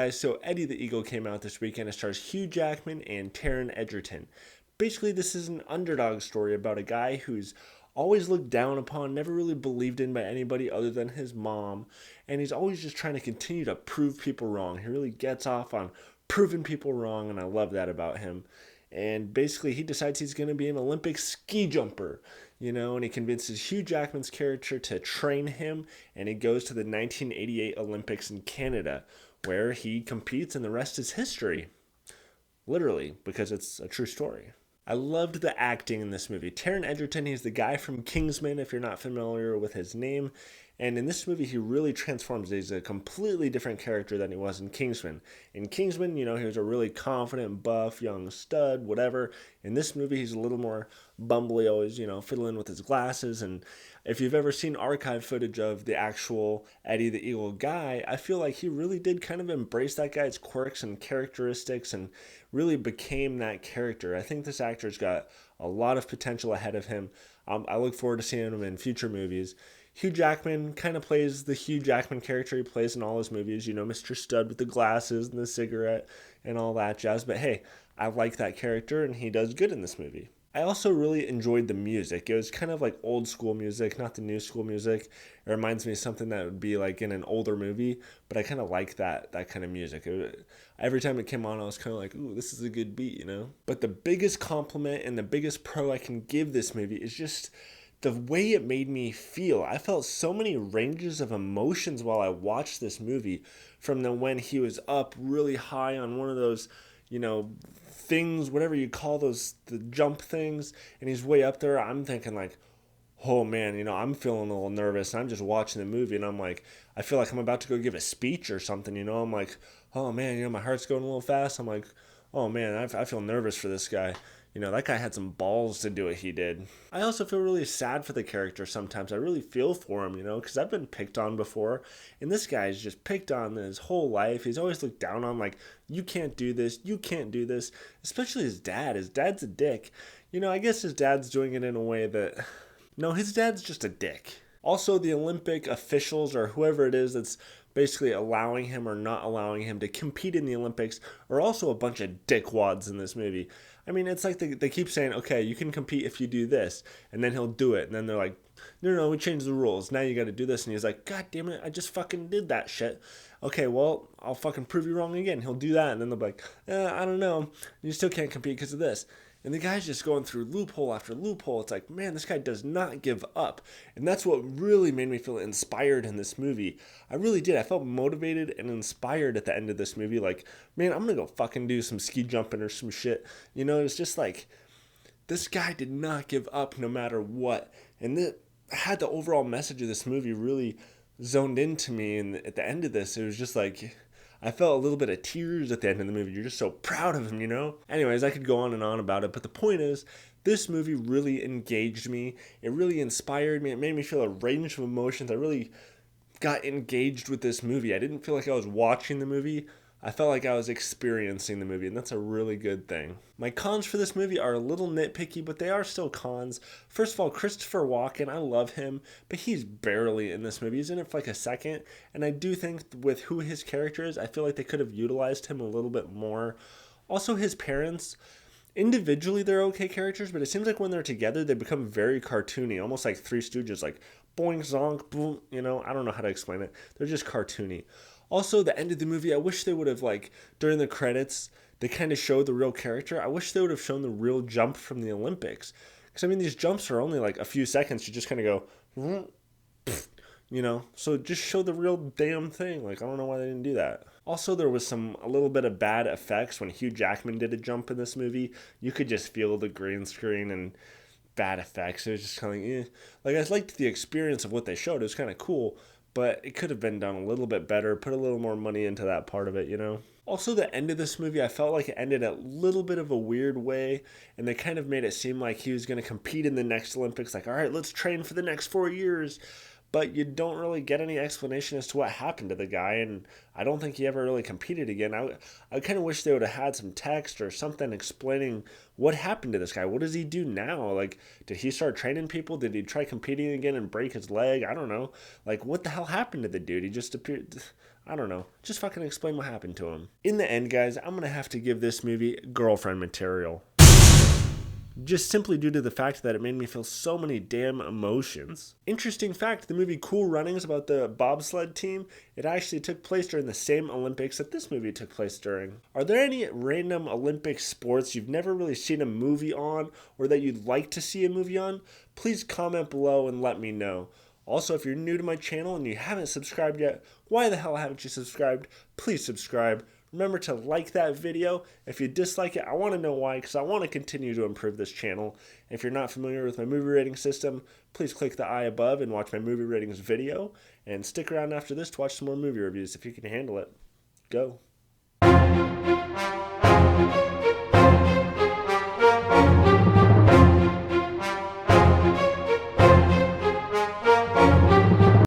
guys, so Eddie the Eagle came out this weekend. It stars Hugh Jackman and Taron Egerton. Basically, this is an underdog story about a guy who's always looked down upon, never really believed in by anybody other than his mom, and he's always just trying to continue to prove people wrong. He really gets off on proving people wrong, and I love that about him. And basically, he decides he's going to be an Olympic ski jumper, and he convinces Hugh Jackman's character to train him, and he goes to the 1988 Olympics in Canada, where he competes, and the rest is history. Literally, because it's a true story. I loved the acting in this movie. Taron Egerton, he's the guy from Kingsman, if you're not familiar with his name. And in this movie, he really transforms. He's a completely different character than he was in Kingsman. In Kingsman, he was a really confident, buff, young stud, whatever. In this movie, he's a little more bumbly, always, fiddling with his glasses. And if you've ever seen archive footage of the actual Eddie the Eagle guy, I feel like he really did kind of embrace that guy's quirks and characteristics and really became that character. I think this actor's got a lot of potential ahead of him. I look forward to seeing him in future movies. Hugh Jackman kind of plays the Hugh Jackman character he plays in all his movies, Mr. Stud with the glasses and the cigarette and all that jazz. But hey, I like that character and he does good in this movie. I also really enjoyed the music. It was kind of like old school music, not the new school music. It reminds me of something that would be like in an older movie, but I kind of like that kind of music. Every time it came on, I was kind of like, ooh, this is a good beat, But the biggest compliment and the biggest pro I can give this movie is just the way it made me feel. I felt so many ranges of emotions while I watched this movie, from when he was up really high on one of those, things, whatever you call those, the jump things, and he's way up there. I'm thinking like, oh man, I'm feeling a little nervous. And I'm just watching the movie and I'm like, I feel like I'm about to go give a speech or something, I'm like, oh man, my heart's going a little fast. I'm like, oh man, I feel nervous for this guy. That guy had some balls to do what he did. I also feel really sad for the character sometimes. I really feel for him, because I've been picked on before. And this guy's just picked on his whole life. He's always looked down on, like, you can't do this, you can't do this. Especially his dad. His dad's a dick. I guess his dad's doing it in a way that... No, his dad's just a dick. Also, the Olympic officials or whoever it is that's basically allowing him or not allowing him to compete in the Olympics are also a bunch of dickwads in this movie. I mean, it's like they keep saying, okay, you can compete if you do this, and then he'll do it, and then they're like, no, we changed the rules, now you gotta do this, and he's like, god damn it, I just fucking did that shit. Okay, well, I'll fucking prove you wrong again. He'll do that, and then they'll be like, I don't know, you still can't compete because of this. And the guy's just going through loophole after loophole. It's like, man, this guy does not give up. And that's what really made me feel inspired in this movie. I really did. I felt motivated and inspired at the end of this movie. Like, man, I'm going to go fucking do some ski jumping or some shit. It's just like, this guy did not give up no matter what. And that had the overall message of this movie really zoned into me. And at the end of this, it was just like... I felt a little bit of tears at the end of the movie. You're just so proud of him, Anyways, I could go on and on about it, but the point is, this movie really engaged me. It really inspired me. It made me feel a range of emotions. I really got engaged with this movie. I didn't feel like I was watching the movie. I felt like I was experiencing the movie, and that's a really good thing. My cons for this movie are a little nitpicky, but they are still cons. First of all, Christopher Walken, I love him, but he's barely in this movie. He's in it for like a second, and I do think with who his character is, I feel like they could have utilized him a little bit more. Also, his parents, individually they're okay characters, but it seems like when they're together, they become very cartoony, almost like Three Stooges, like boing, zonk, boom, I don't know how to explain it. They're just cartoony. Also, the end of the movie, I wish they would have, during the credits, they kind of showed the real character. I wish they would have shown the real jump from the Olympics. Because, these jumps are only, a few seconds. You just kind of go, So just show the real damn thing. I don't know why they didn't do that. Also, there was a little bit of bad effects when Hugh Jackman did a jump in this movie. You could just feel the green screen and bad effects. It was just kind of I liked the experience of what they showed. It was kind of cool. But it could have been done a little bit better, put a little more money into that part of it, Also, the end of this movie, I felt like it ended a little bit of a weird way, and they kind of made it seem like he was going to compete in the next Olympics, like, all right, let's train for the next 4 years. but you don't really get any explanation as to what happened to the guy, and I don't think he ever really competed again. I kind of wish they would have had some text or something explaining what happened to this guy. What does he do now? Like, did he start training people? Did he try competing again and break his leg? I don't know. Like, what the hell happened to the dude? He just appeared. I don't know. Just fucking explain what happened to him. In the end, guys, I'm going to have to give this movie girlfriend material. Just simply due to the fact that it made me feel so many damn emotions. Interesting fact, the movie Cool Runnings about the bobsled team, it actually took place during the same Olympics that this movie took place during. Are there any random Olympic sports you've never really seen a movie on or that you'd like to see a movie on? Please comment below and let me know. Also, if you're new to my channel and you haven't subscribed yet, why the hell haven't you subscribed? Please subscribe. Remember to like that video. If you dislike it, I want to know why, because I want to continue to improve this channel. If you're not familiar with my movie rating system, please click the eye above and watch my movie ratings video. And stick around after this to watch some more movie reviews if you can handle it. Go.